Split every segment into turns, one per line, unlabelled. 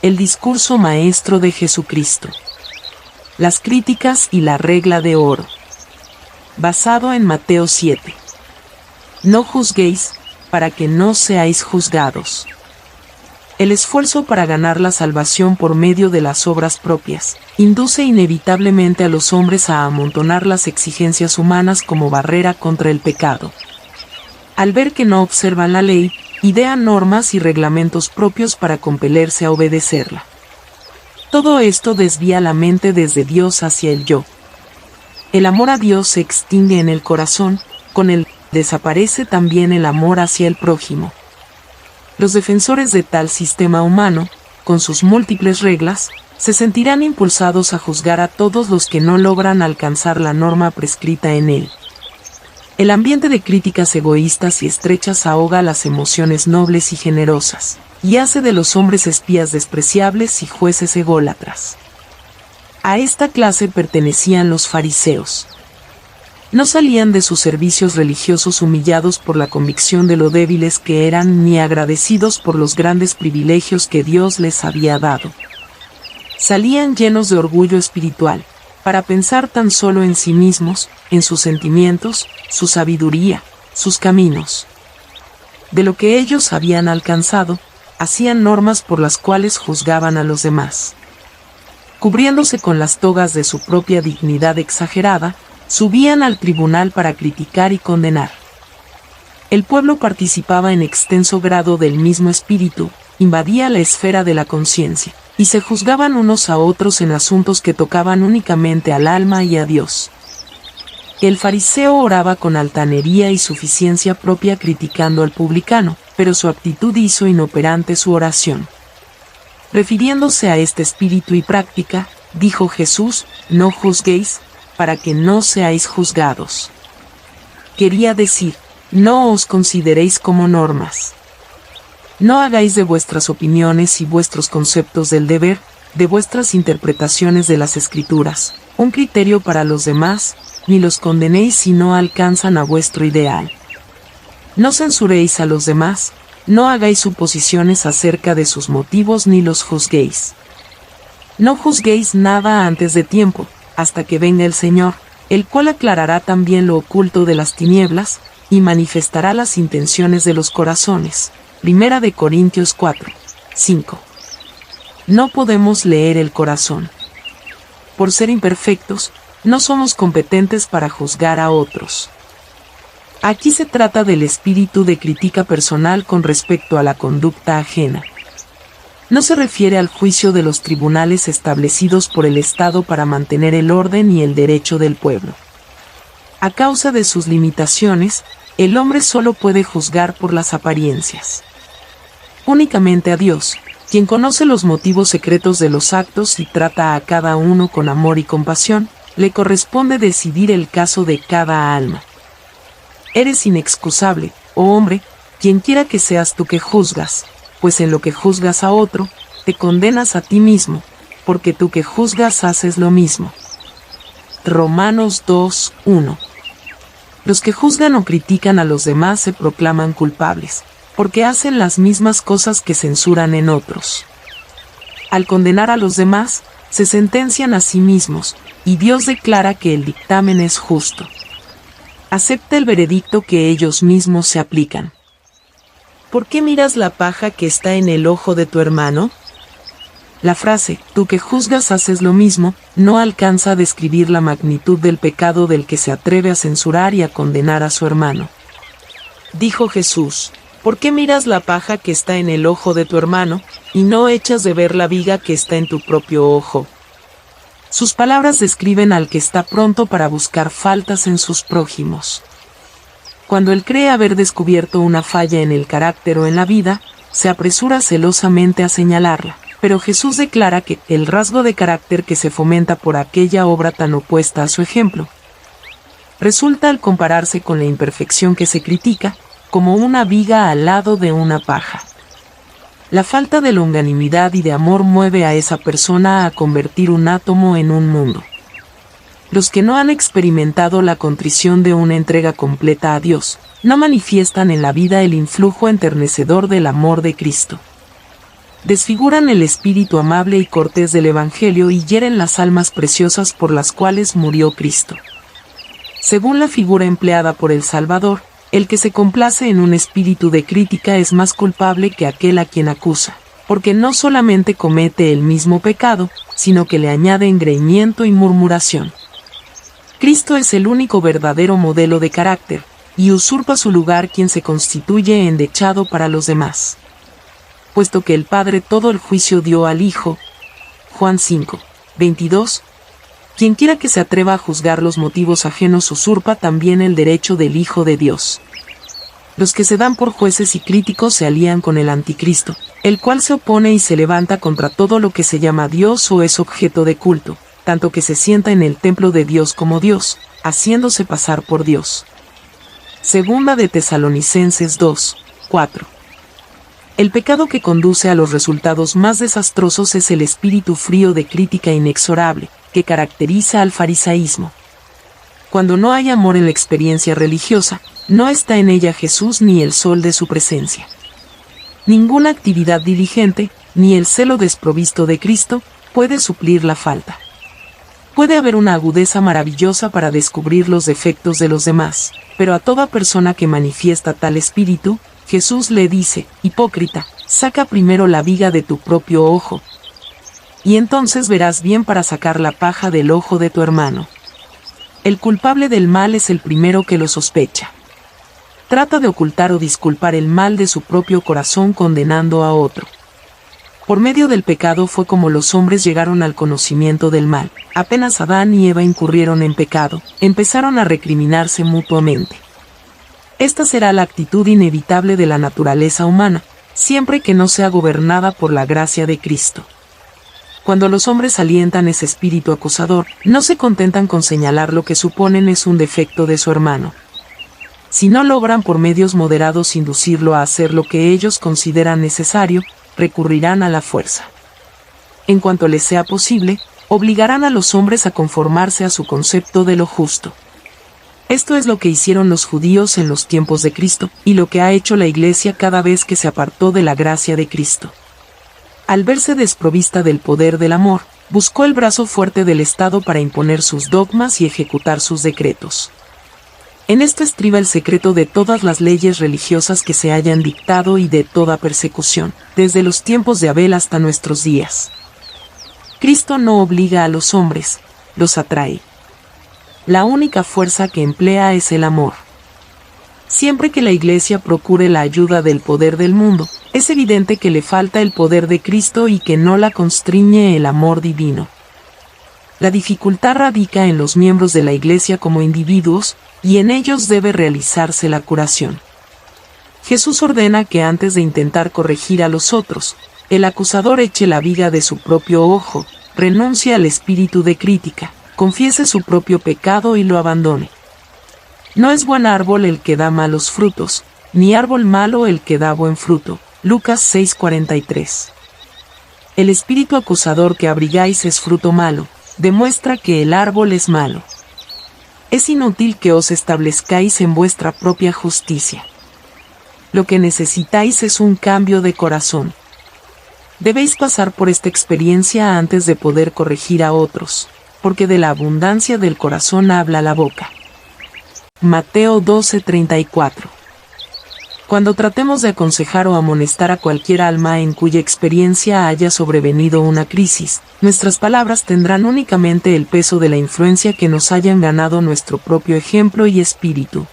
El discurso maestro de Jesucristo. Las críticas y la regla de oro. Basado en Mateo 7. No juzguéis, para que no seáis juzgados. El esfuerzo para ganar la salvación por medio de las obras propias induce inevitablemente a los hombres a amontonar las exigencias humanas como barrera contra el pecado. Al ver que no observan la ley, idean normas y reglamentos propios para compelerse a obedecerla. Todo esto desvía la mente desde Dios hacia el yo. El amor a Dios se extingue en el corazón, con él desaparece también el amor hacia el prójimo. Los defensores de tal sistema humano, con sus múltiples reglas, se sentirán impulsados a juzgar a todos los que no logran alcanzar la norma prescrita en él. El ambiente de críticas egoístas y estrechas ahoga las emociones nobles y generosas, y hace de los hombres espías despreciables y jueces ególatras. A esta clase pertenecían los fariseos. No salían de sus servicios religiosos humillados por la convicción de lo débiles que eran ni agradecidos por los grandes privilegios que Dios les había dado. Salían llenos de orgullo espiritual, para pensar tan solo en sí mismos, en sus sentimientos, su sabiduría, sus caminos. De lo que ellos habían alcanzado, hacían normas por las cuales juzgaban a los demás. Cubriéndose con las togas de su propia dignidad exagerada, subían al tribunal para criticar y condenar. El pueblo participaba en extenso grado del mismo espíritu, invadía la esfera de la conciencia, y se juzgaban unos a otros en asuntos que tocaban únicamente al alma y a Dios. El fariseo oraba con altanería y suficiencia propia criticando al publicano, pero su actitud hizo inoperante su oración. Refiriéndose a este espíritu y práctica, dijo Jesús: no juzguéis, para que no seáis juzgados. Quería decir, no os consideréis como normas. No hagáis de vuestras opiniones y vuestros conceptos del deber, de vuestras interpretaciones de las Escrituras, un criterio para los demás, ni los condenéis si no alcanzan a vuestro ideal. No censuréis a los demás, no hagáis suposiciones acerca de sus motivos ni los juzguéis. No juzguéis nada antes de tiempo, hasta que venga el Señor, el cual aclarará también lo oculto de las tinieblas, y manifestará las intenciones de los corazones. 1 Corintios 4, 5. No podemos leer el corazón. Por ser imperfectos, no somos competentes para juzgar a otros. Aquí se trata del espíritu de crítica personal con respecto a la conducta ajena. No se refiere al juicio de los tribunales establecidos por el Estado para mantener el orden y el derecho del pueblo. A causa de sus limitaciones, el hombre solo puede juzgar por las apariencias. Únicamente a Dios, quien conoce los motivos secretos de los actos y trata a cada uno con amor y compasión, le corresponde decidir el caso de cada alma. Eres inexcusable, oh hombre, quien quiera que seas tú que juzgas, pues en lo que juzgas a otro, te condenas a ti mismo, porque tú que juzgas haces lo mismo. Romanos 2, 1. Los que juzgan o critican a los demás se proclaman culpables, porque hacen las mismas cosas que censuran en otros. Al condenar a los demás, se sentencian a sí mismos, y Dios declara que el dictamen es justo. Acepta el veredicto que ellos mismos se aplican. ¿Por qué miras la paja que está en el ojo de tu hermano? La frase, tú que juzgas haces lo mismo, no alcanza a describir la magnitud del pecado del que se atreve a censurar y a condenar a su hermano. Dijo Jesús, ¿por qué miras la paja que está en el ojo de tu hermano, y no echas de ver la viga que está en tu propio ojo? Sus palabras describen al que está pronto para buscar faltas en sus prójimos. Cuando él cree haber descubierto una falla en el carácter o en la vida, se apresura celosamente a señalarla, pero Jesús declara que el rasgo de carácter que se fomenta por aquella obra tan opuesta a su ejemplo, resulta al compararse con la imperfección que se critica, como una viga al lado de una paja. La falta de longanimidad y de amor mueve a esa persona a convertir un átomo en un mundo. Los que no han experimentado la contrición de una entrega completa a Dios, no manifiestan en la vida el influjo enternecedor del amor de Cristo. desfiguran el espíritu amable y cortés del Evangelio y hieren las almas preciosas por las cuales murió Cristo. Según la figura empleada por el Salvador, el que se complace en un espíritu de crítica es más culpable que aquel a quien acusa, porque no solamente comete el mismo pecado, sino que le añade engreimiento y murmuración. Cristo es el único verdadero modelo de carácter, y usurpa su lugar quien se constituye endechado para los demás. Puesto que el Padre todo el juicio dio al Hijo, Juan 5, 22, quienquiera que se atreva a juzgar los motivos ajenos usurpa también el derecho del Hijo de Dios. Los que se dan por jueces y críticos se alían con el anticristo, el cual se opone y se levanta contra todo lo que se llama Dios o es objeto de culto, tanto que se sienta en el templo de Dios como Dios, haciéndose pasar por Dios. Segunda de Tesalonicenses 2, 4. El pecado que conduce a los resultados más desastrosos es el espíritu frío de crítica inexorable, que caracteriza al farisaísmo. Cuando no hay amor en la experiencia religiosa, no está en ella Jesús ni el sol de su presencia. Ninguna actividad diligente, ni el celo desprovisto de Cristo, puede suplir la falta. Puede haber una agudeza maravillosa para descubrir los defectos de los demás, pero a toda persona que manifiesta tal espíritu, Jesús le dice: hipócrita, saca primero la viga de tu propio ojo, y entonces verás bien para sacar la paja del ojo de tu hermano. El culpable del mal es el primero que lo sospecha. Trata de ocultar o disculpar el mal de su propio corazón condenando a otro. Por medio del pecado fue como los hombres llegaron al conocimiento del mal. Apenas Adán y Eva incurrieron en pecado, empezaron a recriminarse mutuamente. Esta será la actitud inevitable de la naturaleza humana, siempre que no sea gobernada por la gracia de Cristo. Cuando los hombres alientan ese espíritu acusador, no se contentan con señalar lo que suponen es un defecto de su hermano. Si no logran por medios moderados inducirlo a hacer lo que ellos consideran necesario, recurrirán a la fuerza. En cuanto les sea posible, obligarán a los hombres a conformarse a su concepto de lo justo. Esto es lo que hicieron los judíos en los tiempos de Cristo, y lo que ha hecho la Iglesia cada vez que se apartó de la gracia de Cristo. Al verse desprovista del poder del amor, buscó el brazo fuerte del Estado para imponer sus dogmas y ejecutar sus decretos. En esto estriba el secreto de todas las leyes religiosas que se hayan dictado y de toda persecución, desde los tiempos de Abel hasta nuestros días. Cristo no obliga a los hombres, los atrae. La única fuerza que emplea es el amor. Siempre que la Iglesia procure la ayuda del poder del mundo, es evidente que le falta el poder de Cristo y que no la constriñe el amor divino. La dificultad radica en los miembros de la Iglesia como individuos, y en ellos debe realizarse la curación. Jesús ordena que antes de intentar corregir a los otros, el acusador eche la viga de su propio ojo, renuncie al espíritu de crítica, confiese su propio pecado y lo abandone. No es buen árbol el que da malos frutos, ni árbol malo el que da buen fruto. Lucas 6:43. El espíritu acusador que abrigáis es fruto malo, demuestra que el árbol es malo. Es inútil que os establezcáis en vuestra propia justicia. Lo que necesitáis es un cambio de corazón. Debéis pasar por esta experiencia antes de poder corregir a otros, porque de la abundancia del corazón habla la boca. Mateo 12:34. Cuando tratemos de aconsejar o amonestar a cualquier alma en cuya experiencia haya sobrevenido una crisis, nuestras palabras tendrán únicamente el peso de la influencia que nos hayan ganado nuestro propio ejemplo y espíritu.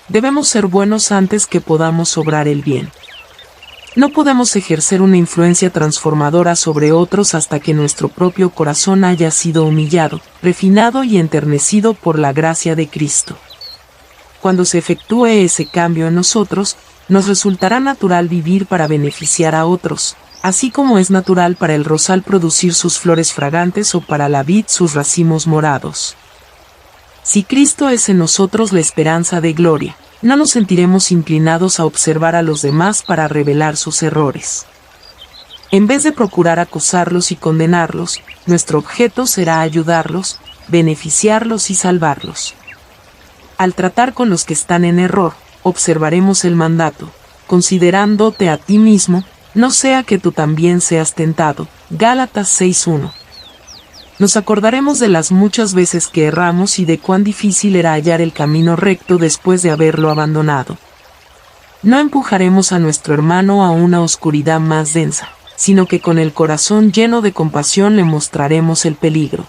Debemos ser buenos antes que podamos obrar el bien. No podemos ejercer una influencia transformadora sobre otros hasta que nuestro propio corazón haya sido humillado, refinado y enternecido por la gracia de Cristo. Cuando se efectúe ese cambio en nosotros, nos resultará natural vivir para beneficiar a otros, así como es natural para el rosal producir sus flores fragantes o para la vid sus racimos morados. Si Cristo es en nosotros la esperanza de gloria, no nos sentiremos inclinados a observar a los demás para revelar sus errores. En vez de procurar acusarlos y condenarlos, nuestro objeto será ayudarlos, beneficiarlos y salvarlos. Al tratar con los que están en error, observaremos el mandato, considerándote a ti mismo, no sea que tú también seas tentado. Gálatas 6:1. Nos acordaremos de las muchas veces que erramos y de cuán difícil era hallar el camino recto después de haberlo abandonado. No empujaremos a nuestro hermano a una oscuridad más densa, sino que con el corazón lleno de compasión le mostraremos el peligro.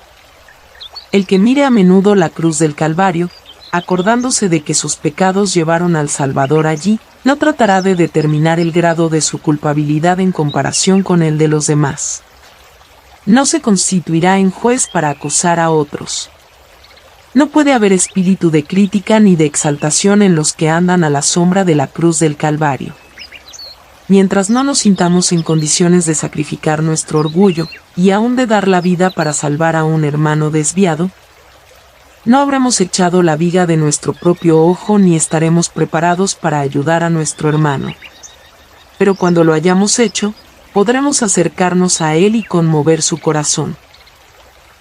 El que mire a menudo la cruz del Calvario, acordándose de que sus pecados llevaron al Salvador allí, no tratará de determinar el grado de su culpabilidad en comparación con el de los demás. No se constituirá en juez para acusar a otros. No puede haber espíritu de crítica ni de exaltación en los que andan a la sombra de la cruz del Calvario. Mientras no nos sintamos en condiciones de sacrificar nuestro orgullo, y aún de dar la vida para salvar a un hermano desviado, no habremos echado la viga de nuestro propio ojo ni estaremos preparados para ayudar a nuestro hermano. Pero cuando lo hayamos hecho, podremos acercarnos a él y conmover su corazón.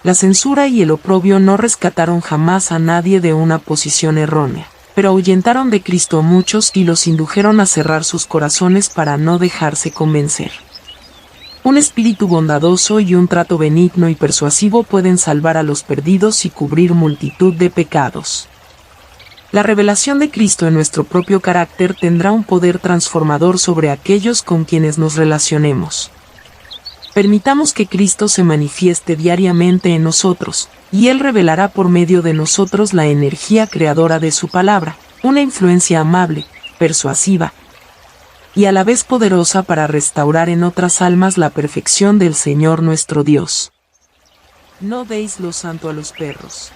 La censura y el oprobio no rescataron jamás a nadie de una posición errónea, pero ahuyentaron de Cristo a muchos y los indujeron a cerrar sus corazones para no dejarse convencer. Un espíritu bondadoso y un trato benigno y persuasivo pueden salvar a los perdidos y cubrir multitud de pecados. La revelación de Cristo en nuestro propio carácter tendrá un poder transformador sobre aquellos con quienes nos relacionemos. Permitamos que Cristo se manifieste diariamente en nosotros, y Él revelará por medio de nosotros la energía creadora de su palabra, una influencia amable, persuasiva, y a la vez poderosa para restaurar en otras almas la perfección del Señor nuestro Dios. No deis lo santo a los perros.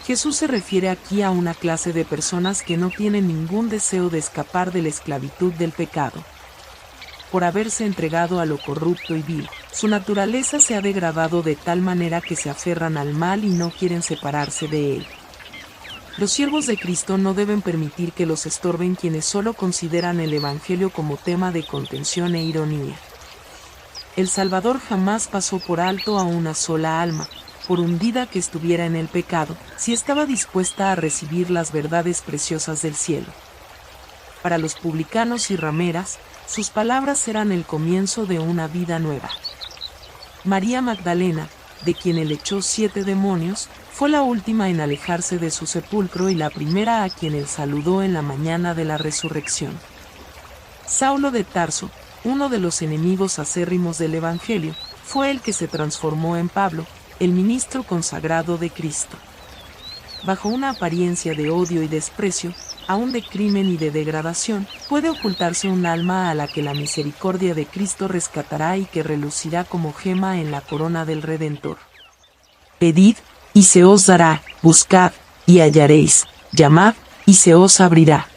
Jesús se refiere aquí a una clase de personas que no tienen ningún deseo de escapar de la esclavitud del pecado. Por haberse entregado a lo corrupto y vil, su naturaleza se ha degradado de tal manera que se aferran al mal y no quieren separarse de él. Los siervos de Cristo no deben permitir que los estorben quienes solo consideran el Evangelio como tema de contención e ironía. El Salvador jamás pasó por alto a una sola alma, por hundida que estuviera en el pecado, si estaba dispuesta a recibir las verdades preciosas del cielo. Para los publicanos y rameras, sus palabras eran el comienzo de una vida nueva. María Magdalena, de quien él echó 7 demonios, fue la última en alejarse de su sepulcro y la primera a quien él saludó en la mañana de la resurrección. Saulo de Tarso, uno de los enemigos acérrimos del Evangelio, fue el que se transformó en Pablo, el ministro consagrado de Cristo. Bajo una apariencia de odio y desprecio, aún de crimen y de degradación, puede ocultarse un alma a la que la misericordia de Cristo rescatará y que relucirá como gema en la corona del Redentor. Pedid, y se os dará; buscad, y hallaréis; llamad, y se os abrirá.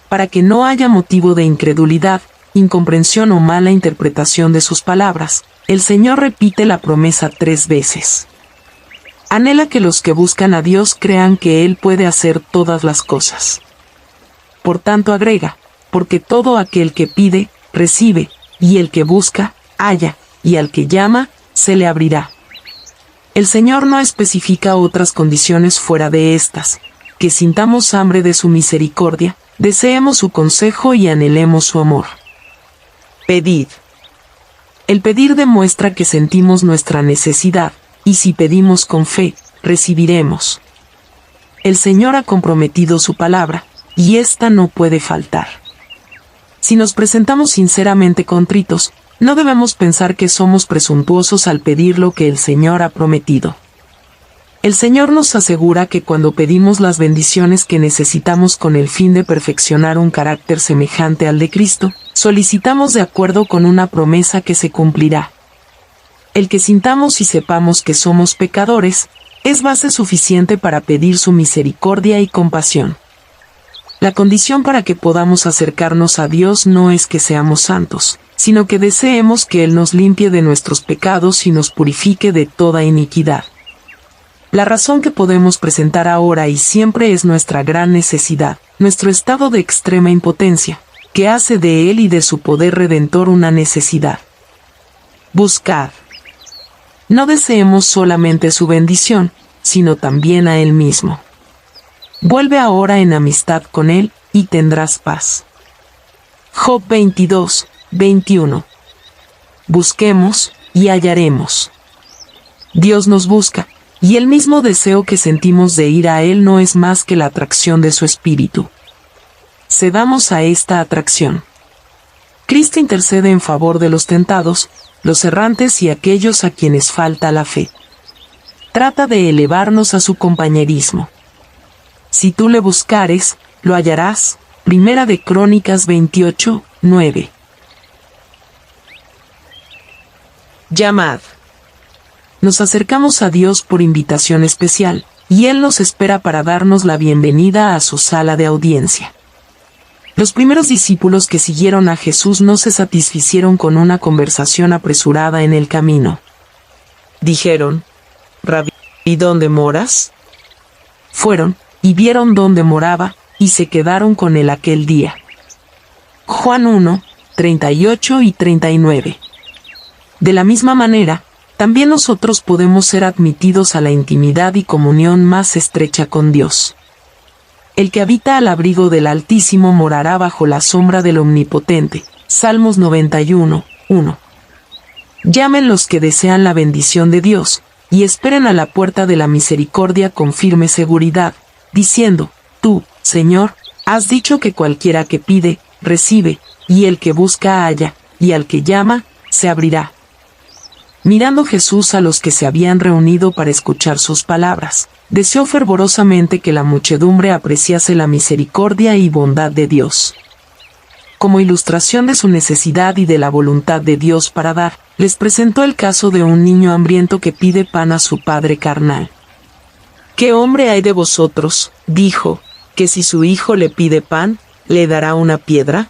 Para que no haya motivo de incredulidad, incomprensión o mala interpretación de sus palabras, el Señor repite la promesa 3 veces. Anhela que los que buscan a Dios crean que Él puede hacer todas las cosas. Por tanto agrega, porque todo aquel que pide, recibe, y el que busca, halla, y al que llama, se le abrirá. El Señor no especifica otras condiciones fuera de estas: que sintamos hambre de su misericordia, deseemos su consejo y anhelemos su amor. Pedid. El pedir demuestra que sentimos nuestra necesidad, y si pedimos con fe, recibiremos. El Señor ha comprometido su palabra, y ésta no puede faltar. Si nos presentamos sinceramente contritos, no debemos pensar que somos presuntuosos al pedir lo que el Señor ha prometido. El Señor nos asegura que cuando pedimos las bendiciones que necesitamos con el fin de perfeccionar un carácter semejante al de Cristo, solicitamos de acuerdo con una promesa que se cumplirá. El que sintamos y sepamos que somos pecadores, es base suficiente para pedir su misericordia y compasión. La condición para que podamos acercarnos a Dios no es que seamos santos, sino que deseemos que Él nos limpie de nuestros pecados y nos purifique de toda iniquidad. La razón que podemos presentar ahora y siempre es nuestra gran necesidad, nuestro estado de extrema impotencia, que hace de Él y de su poder redentor una necesidad. Buscad. No deseemos solamente su bendición, sino también a Él mismo. Vuelve ahora en amistad con Él, y tendrás paz. Job 22, 21. Busquemos, y hallaremos. Dios nos busca, y el mismo deseo que sentimos de ir a Él no es más que la atracción de su Espíritu. Cedamos a esta atracción. Cristo intercede en favor de los tentados, los errantes y aquellos a quienes falta la fe. Trata de elevarnos a su compañerismo. Si tú le buscares, lo hallarás. Primera de Crónicas 28, 9. Llamad. Nos acercamos a Dios por invitación especial, y Él nos espera para darnos la bienvenida a su sala de audiencia. Los primeros discípulos que siguieron a Jesús no se satisficieron con una conversación apresurada en el camino. Dijeron: Rabí, ¿y dónde moras? Fueron, y vieron dónde moraba, y se quedaron con él aquel día. Juan 1, 38 y 39. De la misma manera, también nosotros podemos ser admitidos a la intimidad y comunión más estrecha con Dios. El que habita al abrigo del Altísimo morará bajo la sombra del Omnipotente. Salmos 91, 1. Llamen los que desean la bendición de Dios, y esperen a la puerta de la misericordia con firme seguridad, diciendo: Tú, Señor, has dicho que cualquiera que pide, recibe, y el que busca halla, y al que llama, se abrirá. Mirando Jesús a los que se habían reunido para escuchar sus palabras, deseó fervorosamente que la muchedumbre apreciase la misericordia y bondad de Dios. Como ilustración de su necesidad y de la voluntad de Dios para dar, les presentó el caso de un niño hambriento que pide pan a su padre carnal. ¿Qué hombre hay de vosotros, dijo, que si su hijo le pide pan, le dará una piedra?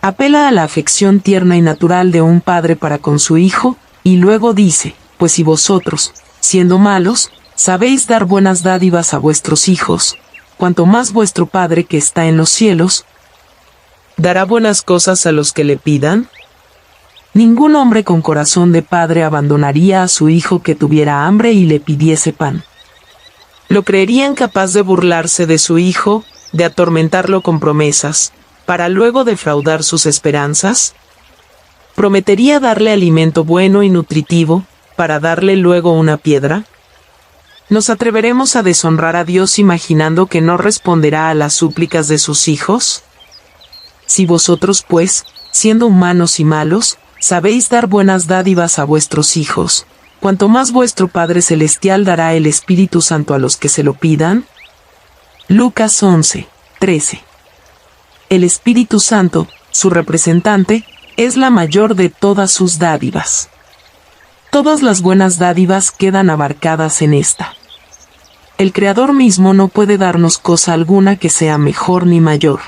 Apela a la afección tierna y natural de un padre para con su hijo, y luego dice: pues si vosotros, siendo malos, sabéis dar buenas dádivas a vuestros hijos, cuanto más vuestro Padre que está en los cielos dará buenas cosas a los que le pidan. Ningún hombre con corazón de padre abandonaría a su hijo que tuviera hambre y le pidiese pan. ¿Lo creerían capaz de burlarse de su hijo, de atormentarlo con promesas, para luego defraudar sus esperanzas? ¿Prometería darle alimento bueno y nutritivo, para darle luego una piedra? ¿Nos atreveremos a deshonrar a Dios imaginando que no responderá a las súplicas de sus hijos? Si vosotros pues, siendo humanos y malos, sabéis dar buenas dádivas a vuestros hijos, cuanto más vuestro Padre Celestial dará el Espíritu Santo a los que se lo pidan. Lucas 11, 13. El Espíritu Santo, su representante, es la mayor de todas sus dádivas. Todas las buenas dádivas quedan abarcadas en esta. El Creador mismo no puede darnos cosa alguna que sea mejor ni mayor.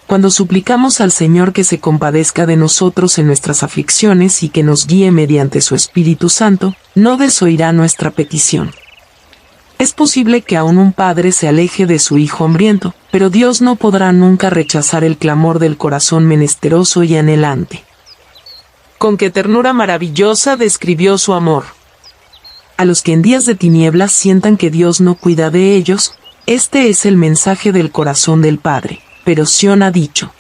Cuando suplicamos al Señor que se compadezca de nosotros en nuestras aflicciones y que nos guíe mediante su Espíritu Santo, no desoirá nuestra petición. Es posible que aún un padre se aleje de su hijo hambriento, pero Dios no podrá nunca rechazar el clamor del corazón menesteroso y anhelante. Con qué ternura maravillosa describió su amor. A los que en días de tinieblas sientan que Dios no cuida de ellos, este es el mensaje del corazón del Padre. Pero Sión ha dicho: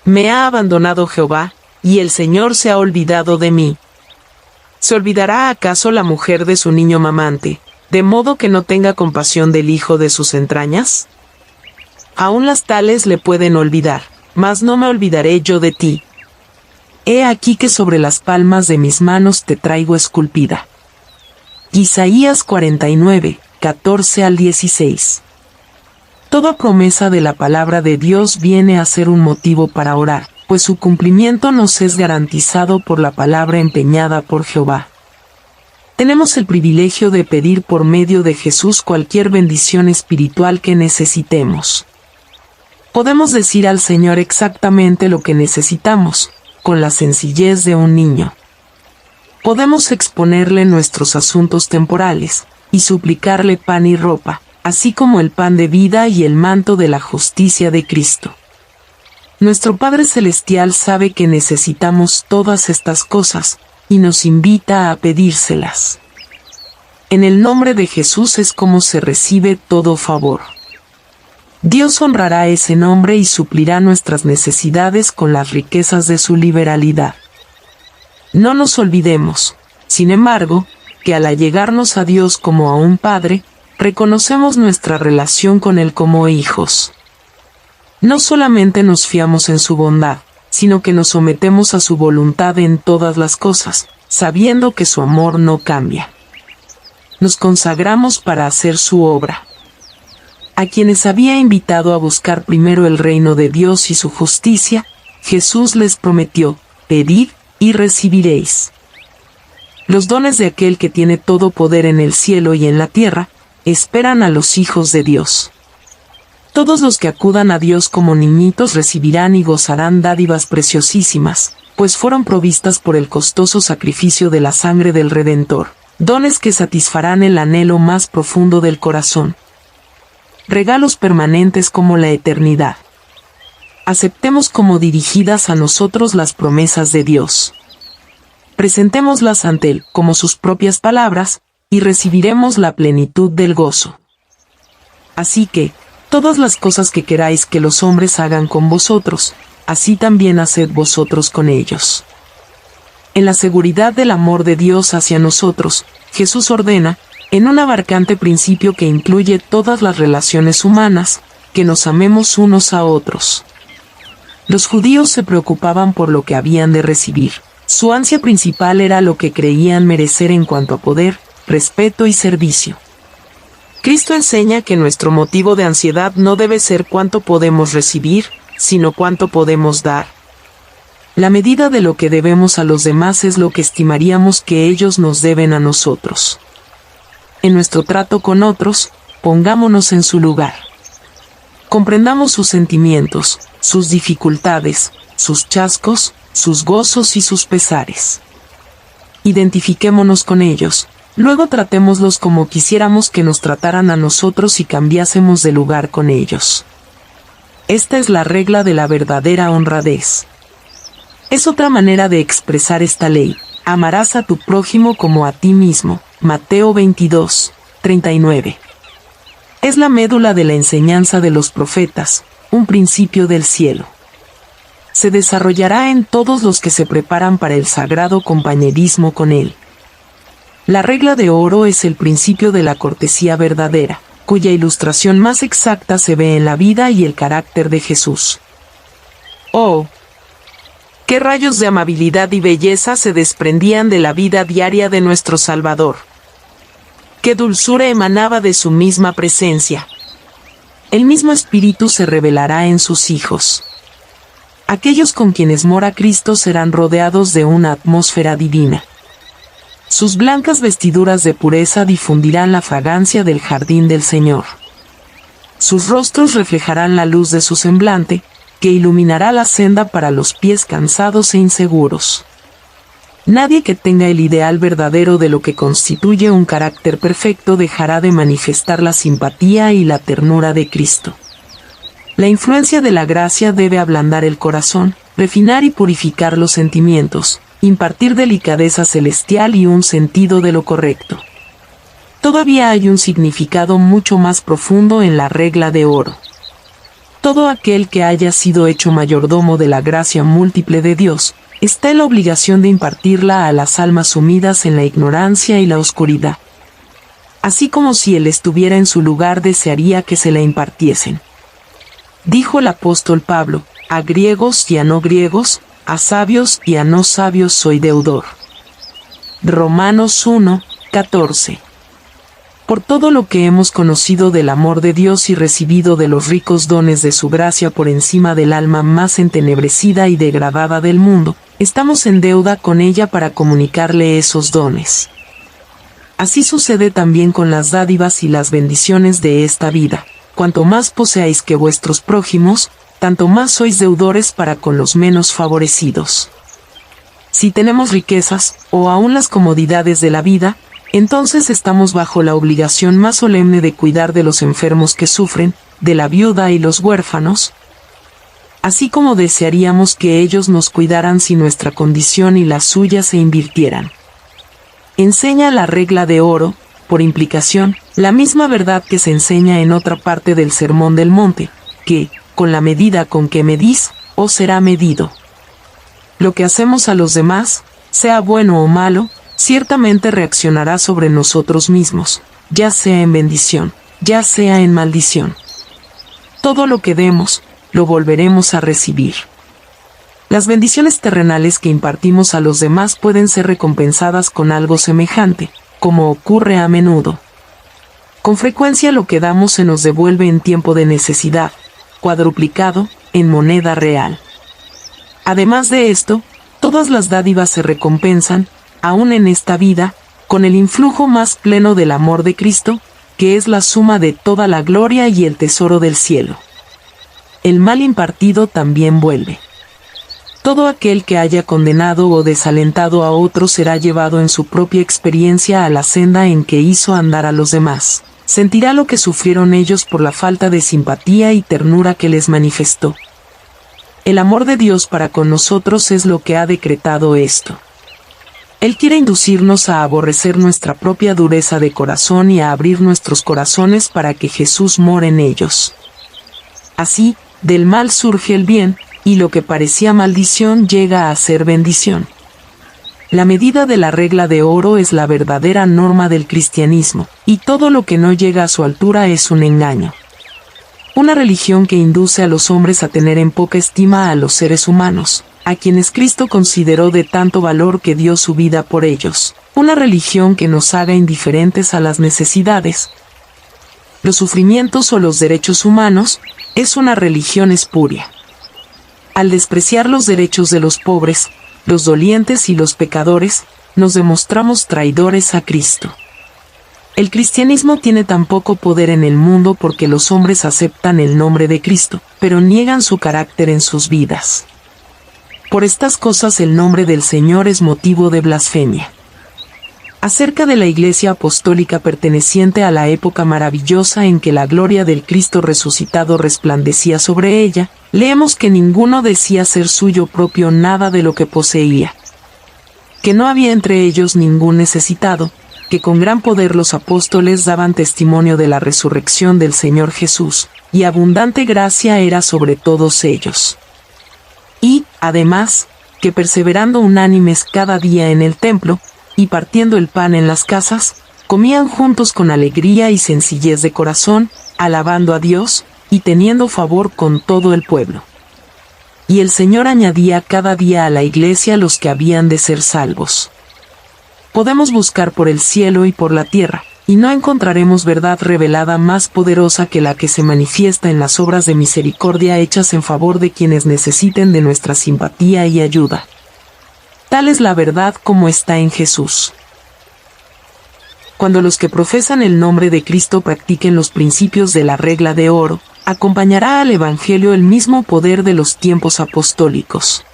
me ha abandonado Jehová, y el Señor se ha olvidado de mí. ¿Se olvidará acaso la mujer de su niño mamante, de modo que no tenga compasión del hijo de sus entrañas? Aún las tales le pueden olvidar, mas no me olvidaré yo de ti. He aquí que sobre las palmas de mis manos te traigo esculpida. Isaías 49, 14 al 16. Toda promesa de la palabra de Dios viene a ser un motivo para orar, pues su cumplimiento nos es garantizado por la palabra empeñada por Jehová. Tenemos el privilegio de pedir por medio de Jesús cualquier bendición espiritual que necesitemos. Podemos decir al Señor exactamente lo que necesitamos, con la sencillez de un niño. Podemos exponerle nuestros asuntos temporales, y suplicarle pan y ropa, así como el pan de vida y el manto de la justicia de Cristo. Nuestro Padre Celestial sabe que necesitamos todas estas cosas, y nos invita a pedírselas. En el nombre de Jesús es como se recibe todo favor. Dios honrará ese nombre y suplirá nuestras necesidades con las riquezas de su liberalidad. No nos olvidemos, sin embargo, que al allegarnos a Dios como a un Padre, reconocemos nuestra relación con Él como hijos. No solamente nos fiamos en su bondad, sino que nos sometemos a su voluntad en todas las cosas, sabiendo que su amor no cambia. Nos consagramos para hacer su obra. A quienes había invitado a buscar primero el reino de Dios y su justicia, Jesús les prometió: pedid y recibiréis. Los dones de aquel que tiene todo poder en el cielo y en la tierra, esperan a los hijos de Dios. Todos los que acudan a Dios como niñitos recibirán y gozarán dádivas preciosísimas, pues fueron provistas por el costoso sacrificio de la sangre del Redentor, dones que satisfarán el anhelo más profundo del corazón. Regalos permanentes como la eternidad. Aceptemos como dirigidas a nosotros las promesas de Dios. Presentémoslas ante Él como sus propias palabras, y recibiremos la plenitud del gozo. Así que, todas las cosas que queráis que los hombres hagan con vosotros, así también haced vosotros con ellos. En la seguridad del amor de Dios hacia nosotros, Jesús ordena, en un abarcante principio que incluye todas las relaciones humanas, que nos amemos unos a otros. Los judíos se preocupaban por lo que habían de recibir. Su ansia principal era lo que creían merecer en cuanto a poder, respeto y servicio. Cristo enseña que nuestro motivo de ansiedad no debe ser cuánto podemos recibir, sino cuánto podemos dar. La medida de lo que debemos a los demás es lo que estimaríamos que ellos nos deben a nosotros. En nuestro trato con otros, pongámonos en su lugar. Comprendamos sus sentimientos, sus dificultades, sus chascos, sus gozos y sus pesares. Identifiquémonos con ellos, luego tratémoslos como quisiéramos que nos trataran a nosotros y cambiásemos de lugar con ellos. Esta es la regla de la verdadera honradez. Es otra manera de expresar esta ley: amarás a tu prójimo como a ti mismo. Mateo 22, 39. Es la médula de la enseñanza de los profetas, un principio del cielo. Se desarrollará en todos los que se preparan para el sagrado compañerismo con Él. La regla de oro es el principio de la cortesía verdadera, cuya ilustración más exacta se ve en la vida y el carácter de Jesús. ¡Oh! ¡Qué rayos de amabilidad y belleza se desprendían de la vida diaria de nuestro Salvador! ¡Qué dulzura emanaba de su misma presencia! El mismo Espíritu se revelará en sus hijos. Aquellos con quienes mora Cristo serán rodeados de una atmósfera divina. Sus blancas vestiduras de pureza difundirán la fragancia del jardín del Señor. Sus rostros reflejarán la luz de su semblante, que iluminará la senda para los pies cansados e inseguros. Nadie que tenga el ideal verdadero de lo que constituye un carácter perfecto dejará de manifestar la simpatía y la ternura de Cristo. La influencia de la gracia debe ablandar el corazón, refinar y purificar los sentimientos, impartir delicadeza celestial y un sentido de lo correcto. Todavía hay un significado mucho más profundo en la regla de oro. Todo aquel que haya sido hecho mayordomo de la gracia múltiple de Dios, está en la obligación de impartirla a las almas sumidas en la ignorancia y la oscuridad. Así como si él estuviera en su lugar, desearía que se la impartiesen. Dijo el apóstol Pablo: a griegos y a no griegos, a sabios y a no sabios soy deudor. Romanos 1, 14. Por todo lo que hemos conocido del amor de Dios y recibido de los ricos dones de su gracia por encima del alma más entenebrecida y degradada del mundo, estamos en deuda con ella para comunicarle esos dones. Así sucede también con las dádivas y las bendiciones de esta vida. Cuanto más poseáis que vuestros prójimos, tanto más sois deudores para con los menos favorecidos. Si tenemos riquezas, o aún las comodidades de la vida, entonces estamos bajo la obligación más solemne de cuidar de los enfermos que sufren, de la viuda y los huérfanos, así como desearíamos que ellos nos cuidaran si nuestra condición y la suya se invirtieran. Enseña la regla de oro, por implicación, La misma verdad que se enseña en otra parte del Sermón del Monte, que, con la medida con que medís, os será medido. Lo que hacemos a los demás, sea bueno o malo, ciertamente reaccionará sobre nosotros mismos, ya sea en bendición, ya sea en maldición. Todo lo que demos, lo volveremos a recibir. Las bendiciones terrenales que impartimos a los demás pueden ser recompensadas con algo semejante, como ocurre a menudo. Con frecuencia lo que damos se nos devuelve en tiempo de necesidad, cuadruplicado, en moneda real. Además de esto, todas las dádivas se recompensan, aún en esta vida, con el influjo más pleno del amor de Cristo, que es la suma de toda la gloria y el tesoro del cielo. El mal impartido también vuelve. Todo aquel que haya condenado o desalentado a otro será llevado en su propia experiencia a la senda en que hizo andar a los demás. Sentirá lo que sufrieron ellos por la falta de simpatía y ternura que les manifestó. El amor de Dios para con nosotros es lo que ha decretado esto. Él quiere inducirnos a aborrecer nuestra propia dureza de corazón y a abrir nuestros corazones para que Jesús more en ellos. Así, del mal surge el bien, y lo que parecía maldición llega a ser bendición. La medida de la regla de oro es la verdadera norma del cristianismo, y todo lo que no llega a su altura es un engaño. Una religión que induce a los hombres a tener en poca estima a los seres humanos, a quienes Cristo consideró de tanto valor que dio su vida por ellos. Una religión que nos haga indiferentes a las necesidades, los sufrimientos o los derechos humanos, es una religión espuria. Al despreciar los derechos de los pobres, los dolientes y los pecadores, nos demostramos traidores a Cristo. El cristianismo tiene tan poco poder en el mundo porque los hombres aceptan el nombre de Cristo, pero niegan su carácter en sus vidas. Por estas cosas el nombre del Señor es motivo de blasfemia. Acerca de la Iglesia Apostólica perteneciente a la época maravillosa en que la gloria del Cristo resucitado resplandecía sobre ella, leemos que ninguno decía ser suyo propio nada de lo que poseía. Que no había entre ellos ningún necesitado, que con gran poder los apóstoles daban testimonio de la resurrección del Señor Jesús, y abundante gracia era sobre todos ellos. Y, además, que perseverando unánimes cada día en el templo, y partiendo el pan en las casas, comían juntos con alegría y sencillez de corazón, alabando a Dios, y teniendo favor con todo el pueblo. Y el Señor añadía cada día a la iglesia los que habían de ser salvos. Podemos buscar por el cielo y por la tierra, y no encontraremos verdad revelada más poderosa que la que se manifiesta en las obras de misericordia hechas en favor de quienes necesiten de nuestra simpatía y ayuda. Tal es la verdad como está en Jesús. Cuando los que profesan el nombre de Cristo practiquen los principios de la regla de oro, acompañará al Evangelio el mismo poder de los tiempos apostólicos.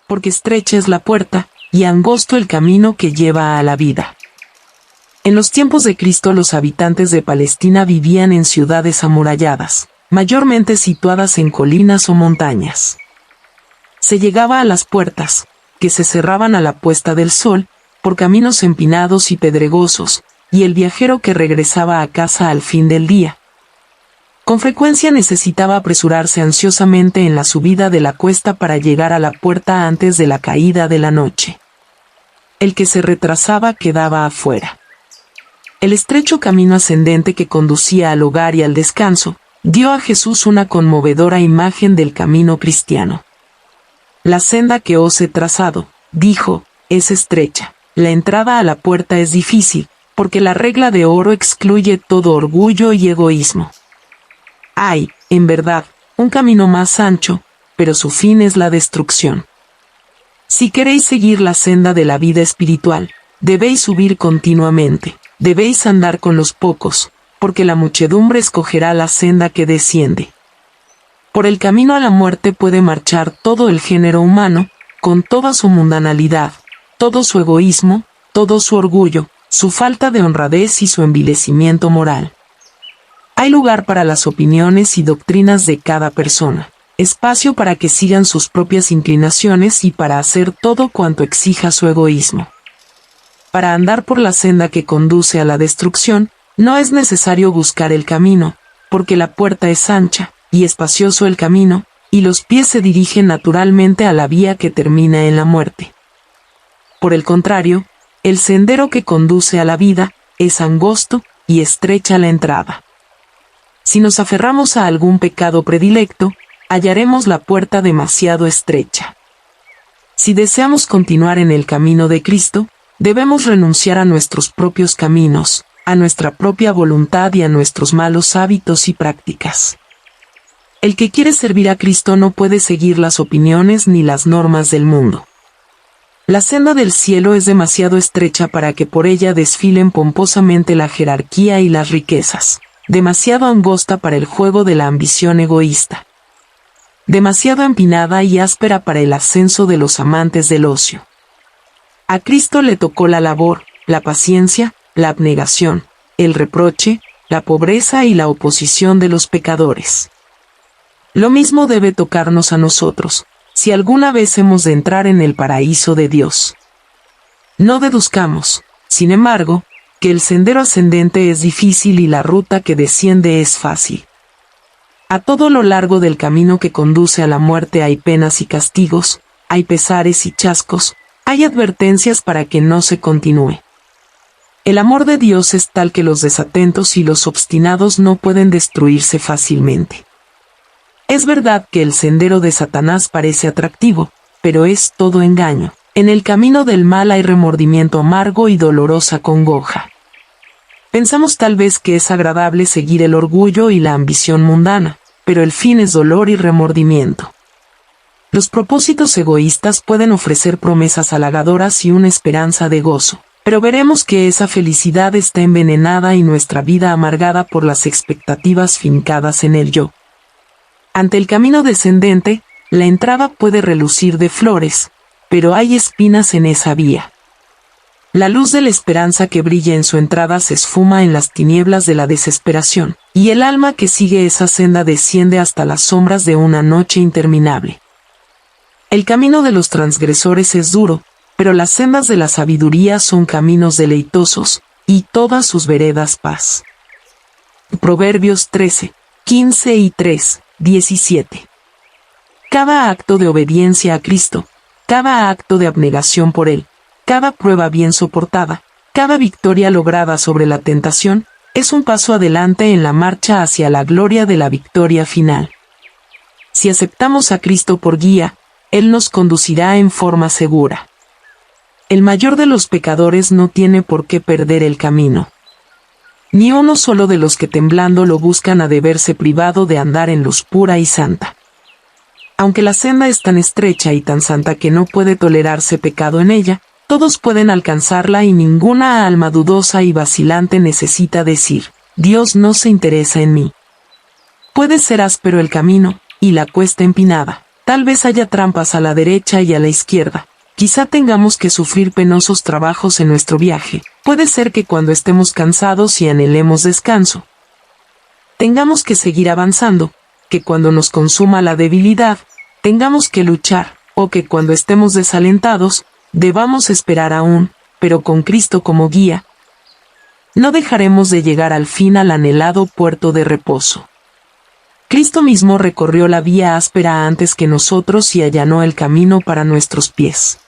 Porque estrecha es la puerta, y angosto el camino que lleva a la vida. En los tiempos de Cristo los habitantes de Palestina vivían en ciudades amuralladas, mayormente situadas en colinas o montañas. Se llegaba a las puertas, que se cerraban a la puesta del sol, por caminos empinados y pedregosos, y el viajero que regresaba a casa al fin del día. Con frecuencia necesitaba apresurarse ansiosamente en la subida de la cuesta para llegar a la puerta antes de la caída de la noche. El que se retrasaba quedaba afuera. El estrecho camino ascendente que conducía al hogar y al descanso, dio a Jesús una conmovedora imagen del camino cristiano. La senda que os he trazado, dijo, es estrecha, la entrada a la puerta es difícil, porque la regla de oro excluye todo orgullo y egoísmo. Hay, en verdad, un camino más ancho, pero su fin es la destrucción. Si queréis seguir la senda de la vida espiritual, debéis subir continuamente, debéis andar con los pocos, porque la muchedumbre escogerá la senda que desciende. Por el camino a la muerte puede marchar todo el género humano, con toda su mundanalidad, todo su egoísmo, todo su orgullo, su falta de honradez y su envilecimiento moral. Hay lugar para las opiniones y doctrinas de cada persona, espacio para que sigan sus propias inclinaciones y para hacer todo cuanto exija su egoísmo. para andar por la senda que conduce a la destrucción, no es necesario buscar el camino, porque la puerta es ancha, y espacioso el camino, y los pies se dirigen naturalmente a la vía que termina en la muerte. Por el contrario, el sendero que conduce a la vida, es angosto, y estrecha la entrada. Si nos aferramos a algún pecado predilecto, hallaremos la puerta demasiado estrecha. Si deseamos continuar en el camino de Cristo, debemos renunciar a nuestros propios caminos, a nuestra propia voluntad y a nuestros malos hábitos y prácticas. El que quiere servir a Cristo no puede seguir las opiniones ni las normas del mundo. La senda del cielo es demasiado estrecha para que por ella desfilen pomposamente la jerarquía y las riquezas, demasiado angosta para el juego de la ambición egoísta, demasiado empinada y áspera para el ascenso de los amantes del ocio. A Cristo le tocó la labor, la paciencia, la abnegación, el reproche, la pobreza y la oposición de los pecadores. Lo mismo debe tocarnos a nosotros, si alguna vez hemos de entrar en el paraíso de Dios. No deduzcamos, sin embargo, que el sendero ascendente es difícil y la ruta que desciende es fácil. A todo lo largo del camino que conduce a la muerte hay penas y castigos, hay pesares y chascos, hay advertencias para que no se continúe. El amor de Dios es tal que los desatentos y los obstinados no pueden destruirse fácilmente. Es verdad que el sendero de Satanás parece atractivo, pero es todo engaño. En el camino del mal hay remordimiento amargo y dolorosa congoja. Pensamos tal vez que es agradable seguir el orgullo y la ambición mundana, pero el fin es dolor y remordimiento. Los propósitos egoístas pueden ofrecer promesas halagadoras y una esperanza de gozo, pero veremos que esa felicidad está envenenada y nuestra vida amargada por las expectativas fincadas en el yo. Ante el camino descendente, la entrada puede relucir de flores, pero hay espinas en esa vía. La luz de la esperanza que brilla en su entrada se esfuma en las tinieblas de la desesperación, y el alma que sigue esa senda desciende hasta las sombras de una noche interminable. El camino de los transgresores es duro, pero las sendas de la sabiduría son caminos deleitosos, y todas sus veredas paz. Proverbios 13, 15 y 3, 17. Cada acto de obediencia a Cristo, cada acto de abnegación por Él, cada prueba bien soportada, cada victoria lograda sobre la tentación, es un paso adelante en la marcha hacia la gloria de la victoria final. Si aceptamos a Cristo por guía, Él nos conducirá en forma segura. El mayor de los pecadores no tiene por qué perder el camino. Ni uno solo de los que temblando lo buscan ha de verse privado de andar en luz pura y santa. Aunque la senda es tan estrecha y tan santa que no puede tolerarse pecado en ella, todos pueden alcanzarla y ninguna alma dudosa y vacilante necesita decir, Dios no se interesa en mí. Puede ser áspero el camino, y la cuesta empinada, tal vez haya trampas a la derecha y a la izquierda, quizá tengamos que sufrir penosos trabajos en nuestro viaje, puede ser que cuando estemos cansados y anhelemos descanso, tengamos que seguir avanzando, que cuando nos consuma la debilidad, tengamos que luchar, o que cuando estemos desalentados, debamos esperar aún, pero con Cristo como guía, no dejaremos de llegar al fin al anhelado puerto de reposo. Cristo mismo recorrió la vía áspera antes que nosotros y allanó el camino para nuestros pies.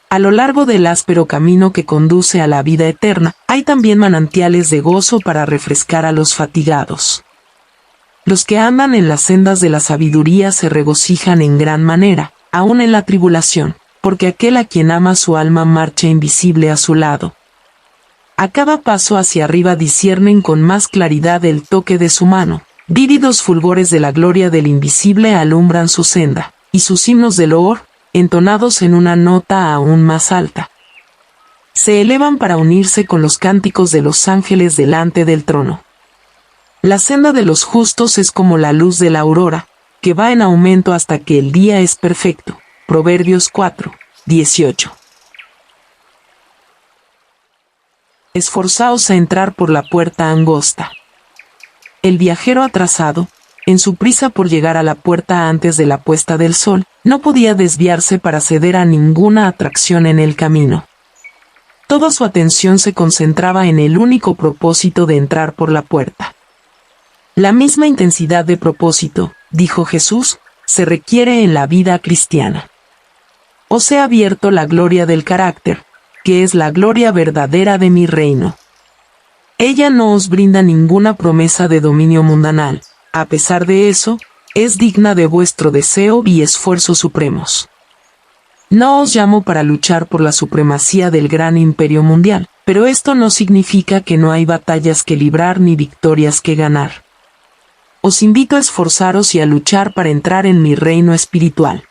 A lo largo del áspero camino que conduce a la vida eterna, hay también manantiales de gozo para refrescar a los fatigados. Los que andan en las sendas de la sabiduría se regocijan en gran manera, aun en la tribulación, porque aquel a quien ama su alma marcha invisible a su lado. A cada paso hacia arriba disciernen con más claridad el toque de su mano, vívidos fulgores de la gloria del invisible alumbran su senda, y sus himnos de loor, entonados en una nota aún más alta, se elevan para unirse con los cánticos de los ángeles delante del trono. La senda de los justos es como la luz de la aurora, que va en aumento hasta que el día es perfecto. Proverbios 4, 18. Esforzaos a entrar por la puerta angosta. El viajero atrasado, en su prisa por llegar a la puerta antes de la puesta del sol, no podía desviarse para ceder a ninguna atracción en el camino. Toda su atención se concentraba en el único propósito de entrar por la puerta. La misma intensidad de propósito, dijo Jesús, se requiere en la vida cristiana. Os he abierto la gloria del carácter, que es la gloria verdadera de mi reino. Ella no os brinda ninguna promesa de dominio mundanal, a pesar de eso, es digna de vuestro deseo y esfuerzo supremos. No os llamo para luchar por la supremacía del gran imperio mundial, pero esto no significa que no hay batallas que librar ni victorias que ganar. Os invito a esforzaros y a luchar para entrar en mi reino espiritual.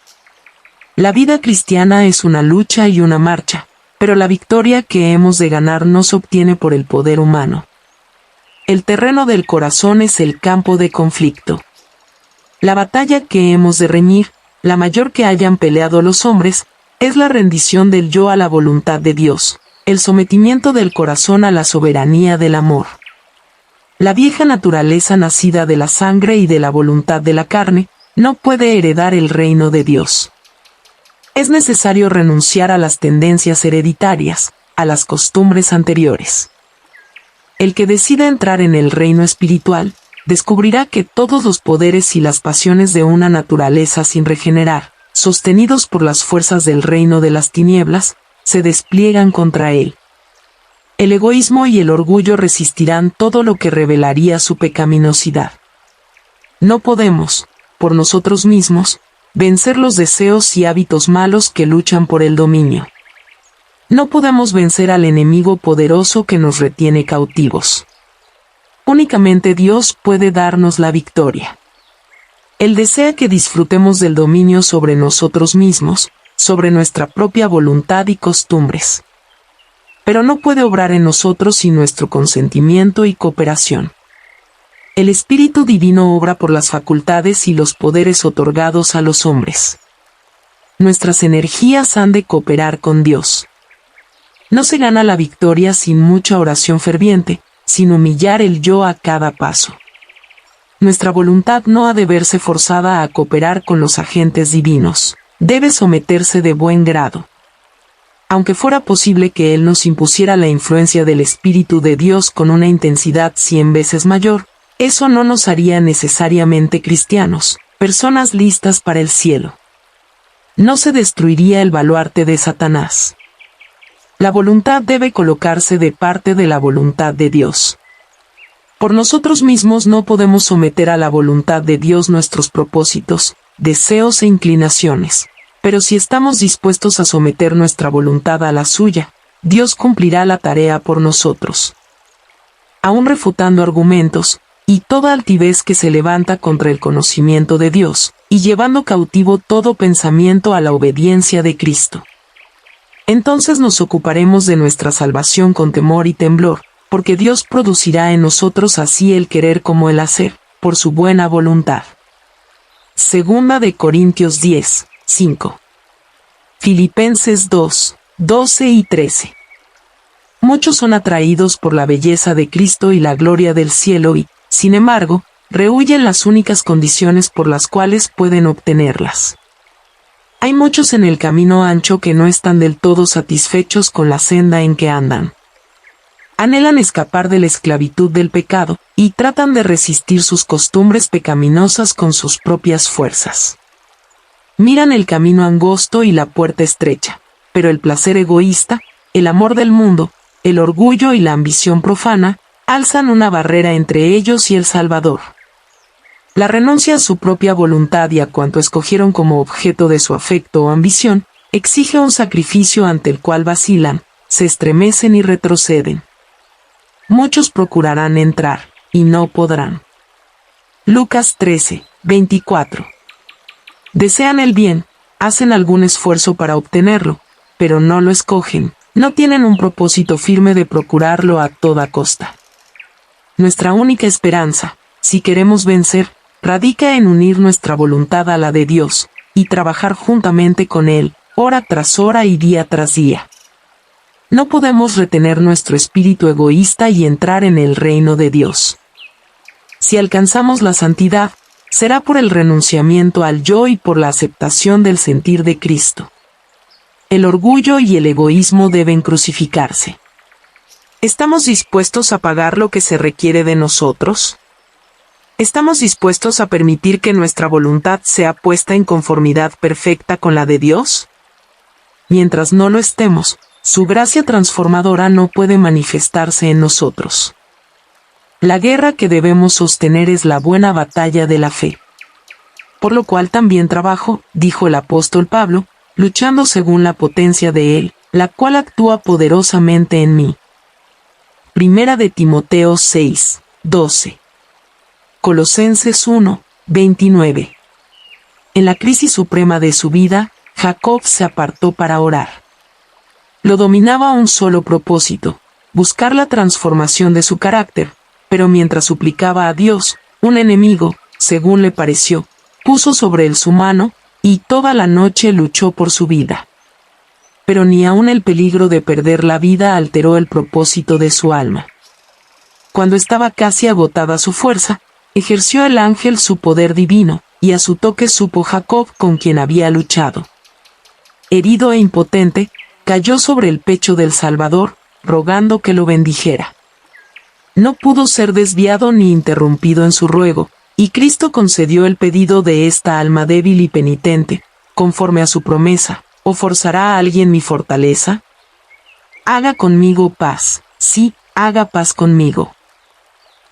La vida cristiana es una lucha y una marcha, pero la victoria que hemos de ganar no se obtiene por el poder humano. El terreno del corazón es el campo de conflicto. La batalla que hemos de reñir, la mayor que hayan peleado los hombres, es la rendición del yo a la voluntad de Dios, el sometimiento del corazón a la soberanía del amor. La vieja naturaleza nacida de la sangre y de la voluntad de la carne, no puede heredar el reino de Dios. Es necesario renunciar a las tendencias hereditarias, a las costumbres anteriores. El que decida entrar en el reino espiritual, descubrirá que todos los poderes y las pasiones de una naturaleza sin regenerar, sostenidos por las fuerzas del reino de las tinieblas, se despliegan contra él. El egoísmo y el orgullo resistirán todo lo que revelaría su pecaminosidad. No podemos, por nosotros mismos, vencer los deseos y hábitos malos que luchan por el dominio. No podemos vencer al enemigo poderoso que nos retiene cautivos. Únicamente Dios puede darnos la victoria. Él desea que disfrutemos del dominio sobre nosotros mismos, sobre nuestra propia voluntad y costumbres. Pero no puede obrar en nosotros sin nuestro consentimiento y cooperación. El Espíritu Divino obra por las facultades y los poderes otorgados a los hombres. Nuestras energías han de cooperar con Dios. No se gana la victoria sin mucha oración ferviente, sin humillar el yo a cada paso. Nuestra voluntad no ha de verse forzada a cooperar con los agentes divinos, debe someterse de buen grado. Aunque fuera posible que Él nos impusiera la influencia del Espíritu de Dios con una intensidad 100 veces mayor, eso no nos haría necesariamente cristianos, personas listas para el cielo. No se destruiría el baluarte de Satanás. La voluntad debe colocarse de parte de la voluntad de Dios. Por nosotros mismos no podemos someter a la voluntad de Dios nuestros propósitos, deseos e inclinaciones, pero si estamos dispuestos a someter nuestra voluntad a la suya, Dios cumplirá la tarea por nosotros. Aún refutando argumentos, y toda altivez que se levanta contra el conocimiento de Dios, y llevando cautivo todo pensamiento a la obediencia de Cristo. Entonces nos ocuparemos de nuestra salvación con temor y temblor, porque Dios producirá en nosotros así el querer como el hacer, por su buena voluntad. Segunda de Corintios 10, 5. Filipenses 2, 12 y 13. Muchos son atraídos por la belleza de Cristo y la gloria del cielo y, sin embargo, rehúyen las únicas condiciones por las cuales pueden obtenerlas. Hay muchos en el camino ancho que no están del todo satisfechos con la senda en que andan. Anhelan escapar de la esclavitud del pecado, y tratan de resistir sus costumbres pecaminosas con sus propias fuerzas. Miran el camino angosto y la puerta estrecha, pero el placer egoísta, el amor del mundo, el orgullo y la ambición profana, alzan una barrera entre ellos y el Salvador. La renuncia a su propia voluntad y a cuanto escogieron como objeto de su afecto o ambición, exige un sacrificio ante el cual vacilan, se estremecen y retroceden. Muchos procurarán entrar, y no podrán. Lucas 13, 24. Desean el bien, hacen algún esfuerzo para obtenerlo, pero no lo escogen, no tienen un propósito firme de procurarlo a toda costa. Nuestra única esperanza, si queremos vencer, radica en unir nuestra voluntad a la de Dios, y trabajar juntamente con Él, hora tras hora y día tras día. No podemos retener nuestro espíritu egoísta y entrar en el reino de Dios. Si alcanzamos la santidad, será por el renunciamiento al yo y por la aceptación del sentir de Cristo. el orgullo y el egoísmo deben crucificarse. ¿Estamos dispuestos a pagar lo que se requiere de nosotros? ¿Estamos dispuestos a permitir que nuestra voluntad sea puesta en conformidad perfecta con la de Dios? Mientras no lo estemos, su gracia transformadora no puede manifestarse en nosotros. La guerra que debemos sostener es la buena batalla de la fe. Por lo cual también trabajo, dijo el apóstol Pablo, luchando según la potencia de Él, la cual actúa poderosamente en mí. Primera de Timoteo 6, 12. Colosenses 1, 29. En la crisis suprema de su vida, Jacob se apartó para orar. Lo dominaba un solo propósito, buscar la transformación de su carácter, pero mientras suplicaba a Dios, un enemigo, según le pareció, puso sobre él su mano, y toda la noche luchó por su vida. Pero ni aun el peligro de perder la vida alteró el propósito de su alma. Cuando estaba casi agotada su fuerza, ejerció el ángel su poder divino, y a su toque supo Jacob con quien había luchado. Herido e impotente, cayó sobre el pecho del Salvador, rogando que lo bendijera. No pudo ser desviado ni interrumpido en su ruego, y Cristo concedió el pedido de esta alma débil y penitente, conforme a su promesa. ¿O forzará a alguien mi fortaleza? Haga conmigo paz, sí, haga paz conmigo.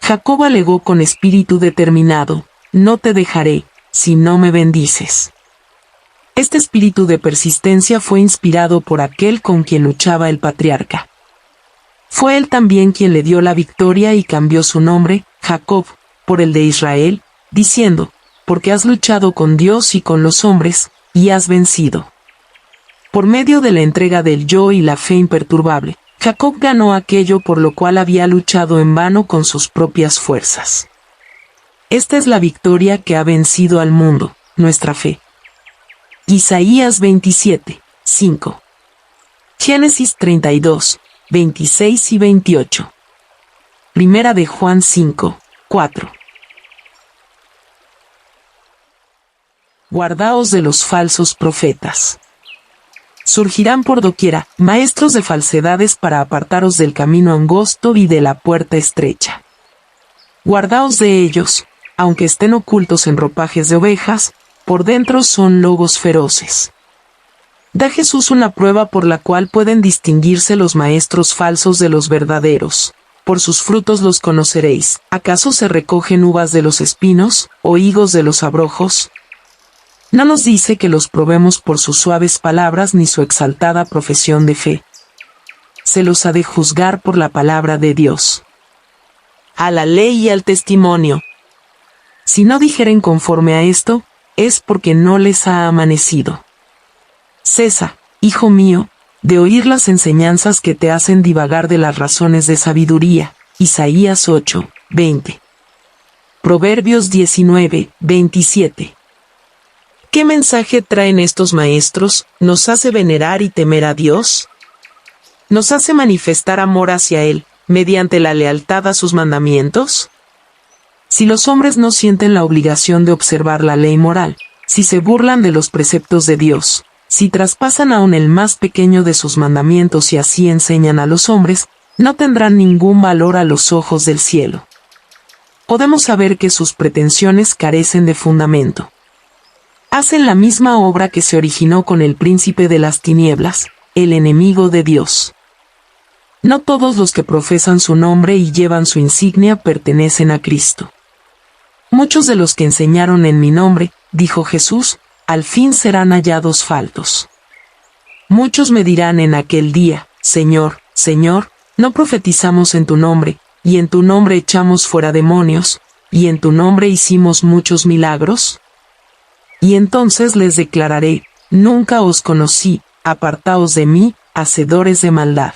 Jacob alegó con espíritu determinado, no te dejaré, si no me bendices. Este espíritu de persistencia fue inspirado por aquel con quien luchaba el patriarca. Fue él también quien le dio la victoria y cambió su nombre, Jacob, por el de Israel, diciendo, porque has luchado con Dios y con los hombres, y has vencido. Por medio de la entrega del yo y la fe imperturbable, Jacob ganó aquello por lo cual había luchado en vano con sus propias fuerzas. Esta es la victoria que ha vencido al mundo, nuestra fe. Isaías 27, 5. Génesis 32, 26 y 28. Primera de Juan 5, 4. Guardaos de los falsos profetas. Surgirán por doquiera, maestros de falsedades para apartaros del camino angosto y de la puerta estrecha. Guardaos de ellos, aunque estén ocultos en ropajes de ovejas, por dentro son lobos feroces. Da Jesús una prueba por la cual pueden distinguirse los maestros falsos de los verdaderos. Por sus frutos los conoceréis. ¿Acaso se recogen uvas de los espinos, o higos de los abrojos? No nos dice que los probemos por sus suaves palabras ni su exaltada profesión de fe. Se los ha de juzgar por la palabra de Dios. A la ley y al testimonio. Si no dijeren conforme a esto, es porque no les ha amanecido. Cesa, hijo mío, de oír las enseñanzas que te hacen divagar de las razones de sabiduría. Isaías 8, 20. Proverbios 19, 27. ¿Qué mensaje traen estos maestros? ¿Nos hace venerar y temer a Dios? ¿Nos hace manifestar amor hacia Él, mediante la lealtad a sus mandamientos? Si los hombres no sienten la obligación de observar la ley moral, si se burlan de los preceptos de Dios, si traspasan aún el más pequeño de sus mandamientos y así enseñan a los hombres, no tendrán ningún valor a los ojos del cielo. Podemos saber que sus pretensiones carecen de fundamento. Hacen la misma obra que se originó con el príncipe de las tinieblas, el enemigo de Dios. No todos los que profesan su nombre y llevan su insignia pertenecen a Cristo. Muchos de los que enseñaron en mi nombre, dijo Jesús, al fin serán hallados faltos. Muchos me dirán en aquel día, Señor, Señor, ¿no profetizamos en tu nombre, y en tu nombre echamos fuera demonios, y en tu nombre hicimos muchos milagros? Y entonces les declararé, nunca os conocí, apartaos de mí, hacedores de maldad.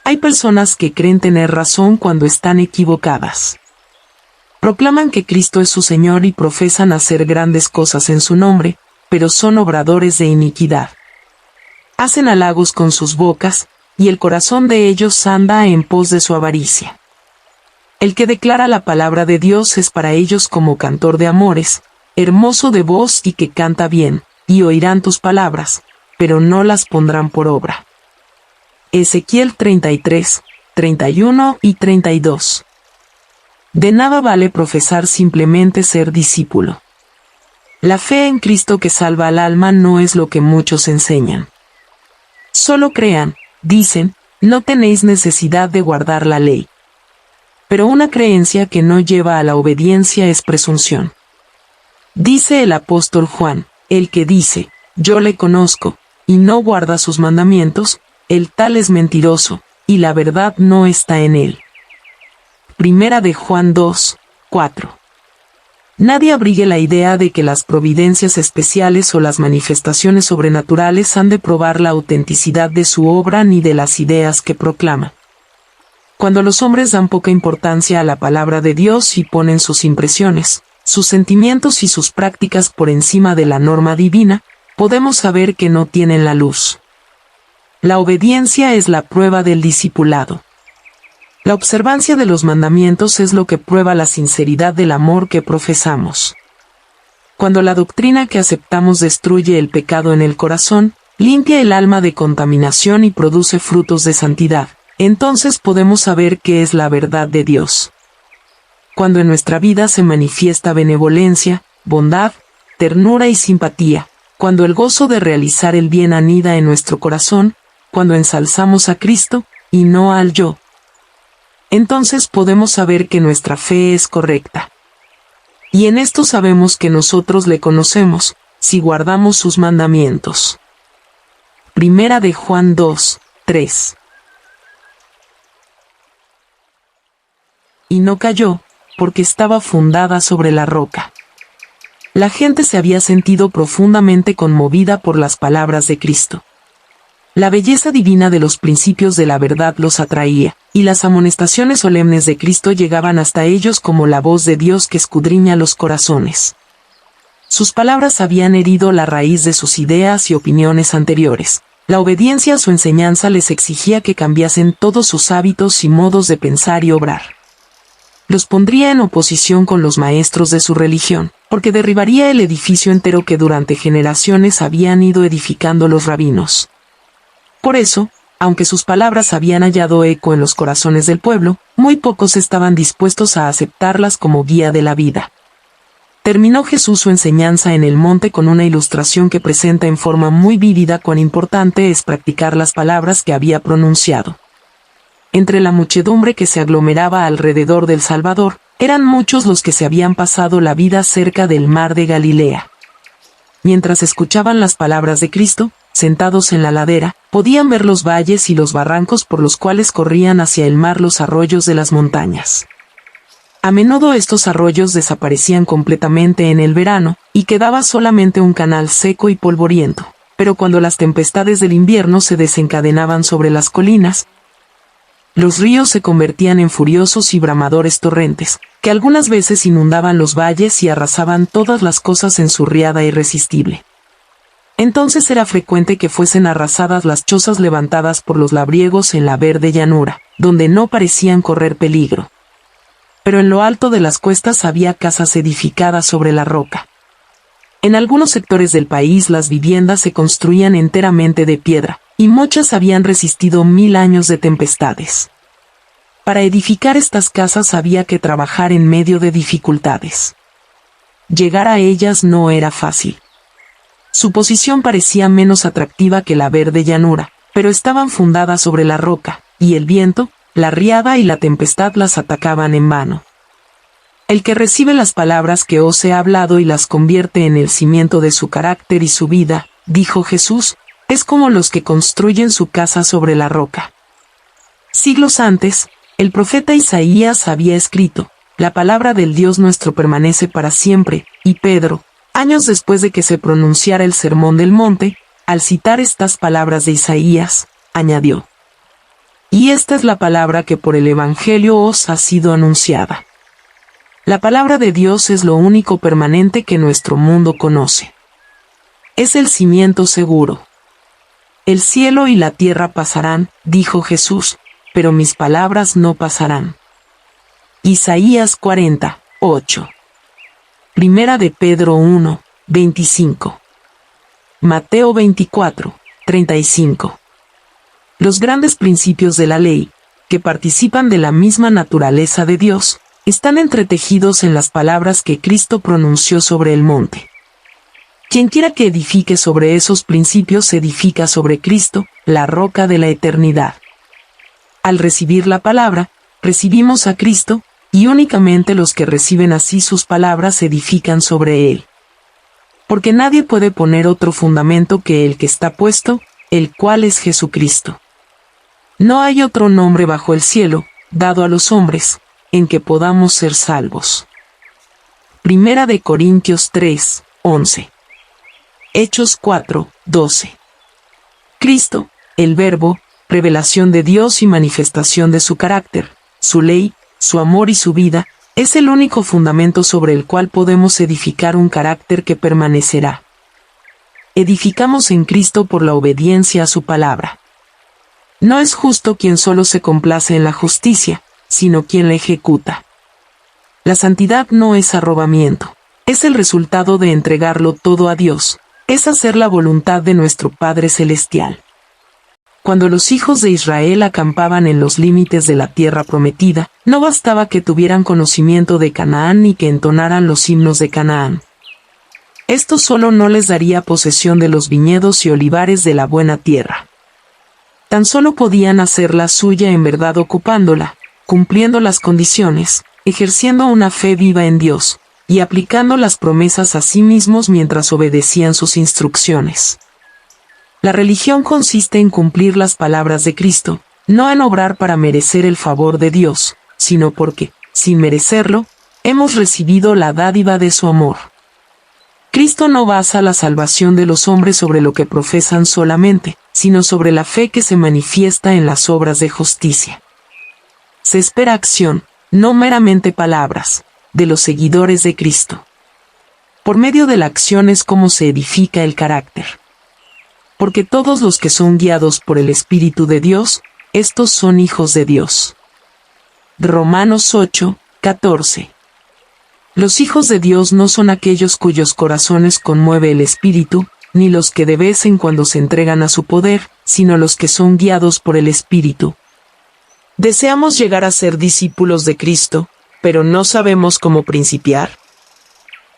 Hay personas que creen tener razón cuando están equivocadas. Proclaman que Cristo es su Señor y profesan hacer grandes cosas en su nombre, pero son obradores de iniquidad. Hacen halagos con sus bocas, y el corazón de ellos anda en pos de su avaricia. El que declara la palabra de Dios es para ellos como cantor de amores, hermoso de voz y que canta bien, y oirán tus palabras, pero no las pondrán por obra. Ezequiel 33, 31 y 32. De nada vale profesar simplemente ser discípulo. La fe en Cristo que salva al alma no es lo que muchos enseñan. Solo crean, dicen, no tenéis necesidad de guardar la ley. Pero una creencia que no lleva a la obediencia es presunción. Dice el apóstol Juan, el que dice, yo le conozco, y no guarda sus mandamientos, el tal es mentiroso, y la verdad no está en él. Primera de Juan 2, 4. Nadie abrigue la idea de que las providencias especiales o las manifestaciones sobrenaturales han de probar la autenticidad de su obra ni de las ideas que proclama. Cuando los hombres dan poca importancia a la palabra de Dios y ponen sus impresiones, sus sentimientos y sus prácticas por encima de la norma divina, podemos saber que no tienen la luz. La obediencia es la prueba del discipulado. La observancia de los mandamientos es lo que prueba la sinceridad del amor que profesamos. Cuando la doctrina que aceptamos destruye el pecado en el corazón, limpia el alma de contaminación y produce frutos de santidad, entonces podemos saber qué es la verdad de Dios. Cuando en nuestra vida se manifiesta benevolencia, bondad, ternura y simpatía, cuando el gozo de realizar el bien anida en nuestro corazón, cuando ensalzamos a Cristo, y no al yo, entonces podemos saber que nuestra fe es correcta. Y en esto sabemos que nosotros le conocemos, si guardamos sus mandamientos. Primera de Juan 2, 3. Y no cayó, porque estaba fundada sobre la roca. La gente se había sentido profundamente conmovida por las palabras de Cristo. La belleza divina de los principios de la verdad los atraía, y las amonestaciones solemnes de Cristo llegaban hasta ellos como la voz de Dios que escudriña los corazones. Sus palabras habían herido la raíz de sus ideas y opiniones anteriores. La obediencia a su enseñanza les exigía que cambiasen todos sus hábitos y modos de pensar y obrar. Los pondría en oposición con los maestros de su religión, porque derribaría el edificio entero que durante generaciones habían ido edificando los rabinos. Por eso, aunque sus palabras habían hallado eco en los corazones del pueblo, muy pocos estaban dispuestos a aceptarlas como guía de la vida. Terminó Jesús su enseñanza en el monte con una ilustración que presenta en forma muy vívida cuán importante es practicar las palabras que había pronunciado. Entre la muchedumbre que se aglomeraba alrededor del Salvador, eran muchos los que se habían pasado la vida cerca del mar de Galilea. Mientras escuchaban las palabras de Cristo, sentados en la ladera, podían ver los valles y los barrancos por los cuales corrían hacia el mar los arroyos de las montañas. A menudo estos arroyos desaparecían completamente en el verano, y quedaba solamente un canal seco y polvoriento. Pero cuando las tempestades del invierno se desencadenaban sobre las colinas, los ríos se convertían en furiosos y bramadores torrentes, que algunas veces inundaban los valles y arrasaban todas las cosas en su riada irresistible. Entonces era frecuente que fuesen arrasadas las chozas levantadas por los labriegos en la verde llanura, donde no parecían correr peligro. Pero en lo alto de las cuestas había casas edificadas sobre la roca. En algunos sectores del país las viviendas se construían enteramente de piedra, y muchas habían resistido 1000 años de tempestades. Para edificar estas casas había que trabajar en medio de dificultades. Llegar a ellas no era fácil. Su posición parecía menos atractiva que la verde llanura, pero estaban fundadas sobre la roca, y el viento, la riada y la tempestad las atacaban en vano. El que recibe las palabras que os he hablado y las convierte en el cimiento de su carácter y su vida, dijo Jesús, es como los que construyen su casa sobre la roca. Siglos antes, el profeta Isaías había escrito, la palabra del Dios nuestro permanece para siempre, y Pedro, años después de que se pronunciara el Sermón del Monte, al citar estas palabras de Isaías, añadió: y esta es la palabra que por el Evangelio os ha sido anunciada. La palabra de Dios es lo único permanente que nuestro mundo conoce. Es el cimiento seguro. El cielo y la tierra pasarán, dijo Jesús, pero mis palabras no pasarán. Isaías 40, 8. Primera de Pedro 1, 25. Mateo 24, 35. Los grandes principios de la ley, que participan de la misma naturaleza de Dios, están entretejidos en las palabras que Cristo pronunció sobre el monte. Quienquiera que edifique sobre esos principios edifica sobre Cristo, la roca de la eternidad. Al recibir la palabra, recibimos a Cristo, y únicamente los que reciben así sus palabras edifican sobre Él. Porque nadie puede poner otro fundamento que el que está puesto, el cual es Jesucristo. No hay otro nombre bajo el cielo, dado a los hombres, en que podamos ser salvos. Primera de Corintios 3, 11. Hechos 4, 12. Cristo, el Verbo, revelación de Dios y manifestación de su carácter, su ley, su amor y su vida, es el único fundamento sobre el cual podemos edificar un carácter que permanecerá. Edificamos en Cristo por la obediencia a su palabra. No es justo quien solo se complace en la justicia, sino quien la ejecuta. La santidad no es arrobamiento, es el resultado de entregarlo todo a Dios, es hacer la voluntad de nuestro Padre Celestial. Cuando los hijos de Israel acampaban en los límites de la tierra prometida, no bastaba que tuvieran conocimiento de Canaán ni que entonaran los himnos de Canaán. Esto solo no les daría posesión de los viñedos y olivares de la buena tierra. Tan solo podían hacerla suya en verdad ocupándola, cumpliendo las condiciones, ejerciendo una fe viva en Dios, y aplicando las promesas a sí mismos mientras obedecían sus instrucciones. La religión consiste en cumplir las palabras de Cristo, no en obrar para merecer el favor de Dios, sino porque, sin merecerlo, hemos recibido la dádiva de su amor. Cristo no basa la salvación de los hombres sobre lo que profesan solamente, sino sobre la fe que se manifiesta en las obras de justicia. Se espera acción, no meramente palabras, de los seguidores de Cristo. Por medio de la acción es como se edifica el carácter. Porque todos los que son guiados por el Espíritu de Dios, estos son hijos de Dios. Romanos 8, 14. Los hijos de Dios no son aquellos cuyos corazones conmueve el Espíritu, ni los que de vez en cuando se entregan a su poder, sino los que son guiados por el Espíritu. Deseamos llegar a ser discípulos de Cristo, pero no sabemos cómo principiar.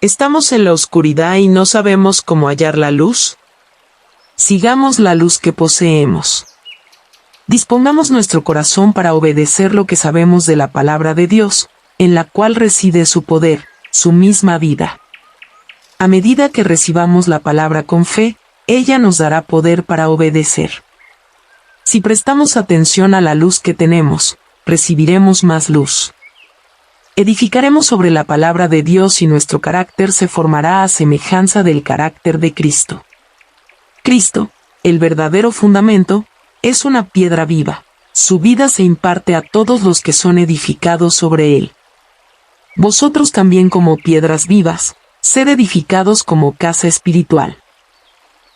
¿Estamos en la oscuridad y no sabemos cómo hallar la luz? Sigamos la luz que poseemos. Dispongamos nuestro corazón para obedecer lo que sabemos de la palabra de Dios, en la cual reside su poder, su misma vida. A medida que recibamos la palabra con fe, ella nos dará poder para obedecer. Si prestamos atención a la luz que tenemos, recibiremos más luz. Edificaremos sobre la palabra de Dios y nuestro carácter se formará a semejanza del carácter de Cristo. Cristo, el verdadero fundamento, es una piedra viva. Su vida se imparte a todos los que son edificados sobre él. Vosotros también como piedras vivas, sed edificados como casa espiritual.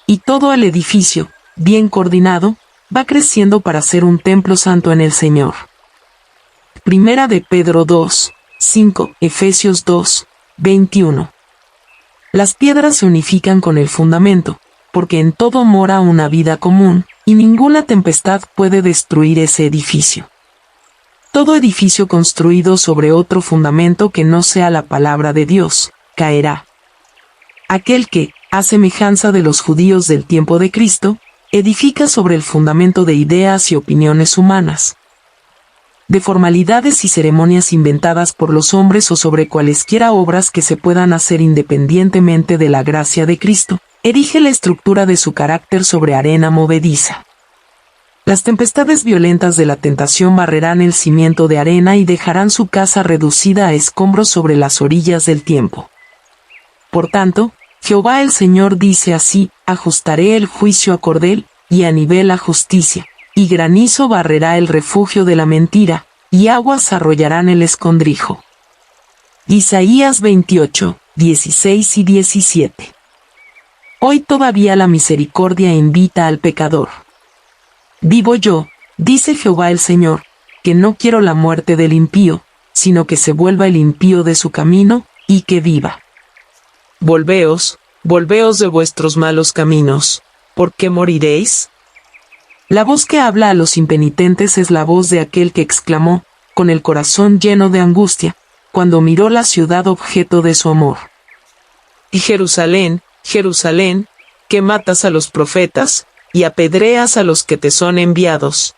Y todo el edificio, bien coordinado, va creciendo para ser un templo santo en el Señor. Primera de Pedro 2, 5, Efesios 2, 21. Las piedras se unifican con el fundamento, porque en todo mora una vida común, y ninguna tempestad puede destruir ese edificio. Todo edificio construido sobre otro fundamento que no sea la palabra de Dios, caerá. Aquel que, a semejanza de los judíos del tiempo de Cristo, edifica sobre el fundamento de ideas y opiniones humanas, de formalidades y ceremonias inventadas por los hombres o sobre cualesquiera obras que se puedan hacer independientemente de la gracia de Cristo, erige la estructura de su carácter sobre arena movediza. Las tempestades violentas de la tentación barrerán el cimiento de arena y dejarán su casa reducida a escombros sobre las orillas del tiempo. Por tanto, Jehová el Señor dice así: ajustaré el juicio a cordel, y a nivel a justicia, y granizo barrerá el refugio de la mentira, y aguas arrollarán el escondrijo. Isaías 28, 16 y 17. Hoy todavía la misericordia invita al pecador. Vivo yo, dice Jehová el Señor, que no quiero la muerte del impío, sino que se vuelva el impío de su camino, y que viva. Volveos, volveos de vuestros malos caminos, ¿por qué moriréis? La voz que habla a los impenitentes es la voz de aquel que exclamó, con el corazón lleno de angustia, cuando miró la ciudad objeto de su amor. Y Jerusalén, Jerusalén, que matas a los profetas, y apedreas a los que te son enviados.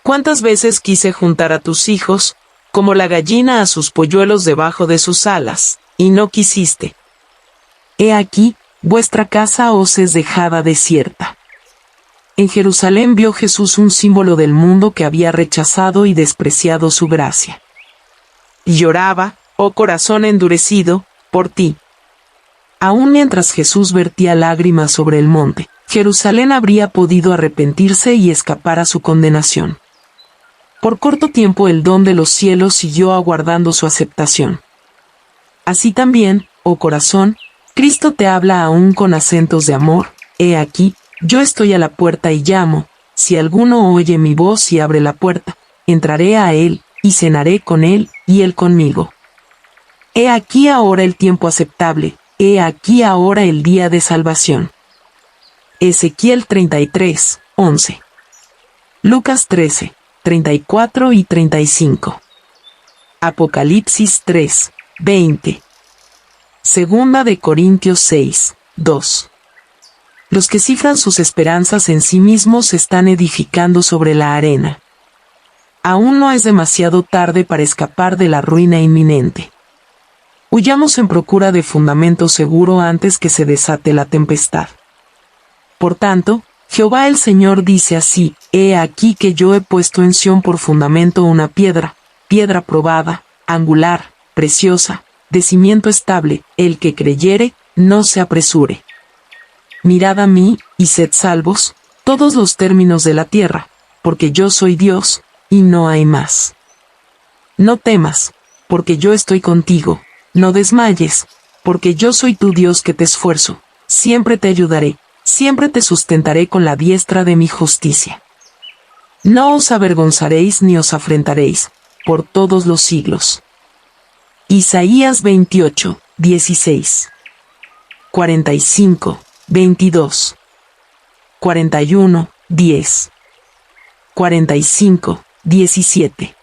¿Cuántas veces quise juntar a tus hijos, como la gallina a sus polluelos debajo de sus alas, y no quisiste? He aquí, vuestra casa os es dejada desierta. En Jerusalén vio Jesús un símbolo del mundo que había rechazado y despreciado su gracia. Y lloraba, oh corazón endurecido, por ti. Aún mientras Jesús vertía lágrimas sobre el monte, Jerusalén habría podido arrepentirse y escapar a su condenación. Por corto tiempo el don de los cielos siguió aguardando su aceptación. Así también, oh corazón, Cristo te habla aún con acentos de amor. He aquí, yo estoy a la puerta y llamo. Si alguno oye mi voz y abre la puerta, entraré a él, y cenaré con él, y él conmigo. He aquí ahora el tiempo aceptable, he aquí ahora el día de salvación. Ezequiel 33, 11. Lucas 13, 34 y 35. Apocalipsis 3, 20. Segunda de Corintios 6, 2. Los que cifran sus esperanzas en sí mismos se están edificando sobre la arena. Aún no es demasiado tarde para escapar de la ruina inminente. Huyamos en procura de fundamento seguro antes que se desate la tempestad. Por tanto, Jehová el Señor dice así: He aquí que yo he puesto en Sión por fundamento una piedra, piedra probada, angular, preciosa, de cimiento estable. El que creyere, no se apresure. Mirad a mí, y sed salvos, todos los términos de la tierra, porque yo soy Dios, y no hay más. No temas, porque yo estoy contigo, no desmayes, porque yo soy tu Dios que te esfuerzo, siempre te ayudaré, siempre te sustentaré con la diestra de mi justicia. No os avergonzaréis ni os afrentaréis, por todos los siglos. Isaías 28, 16. 45, 22. 41, 10. 45, 17.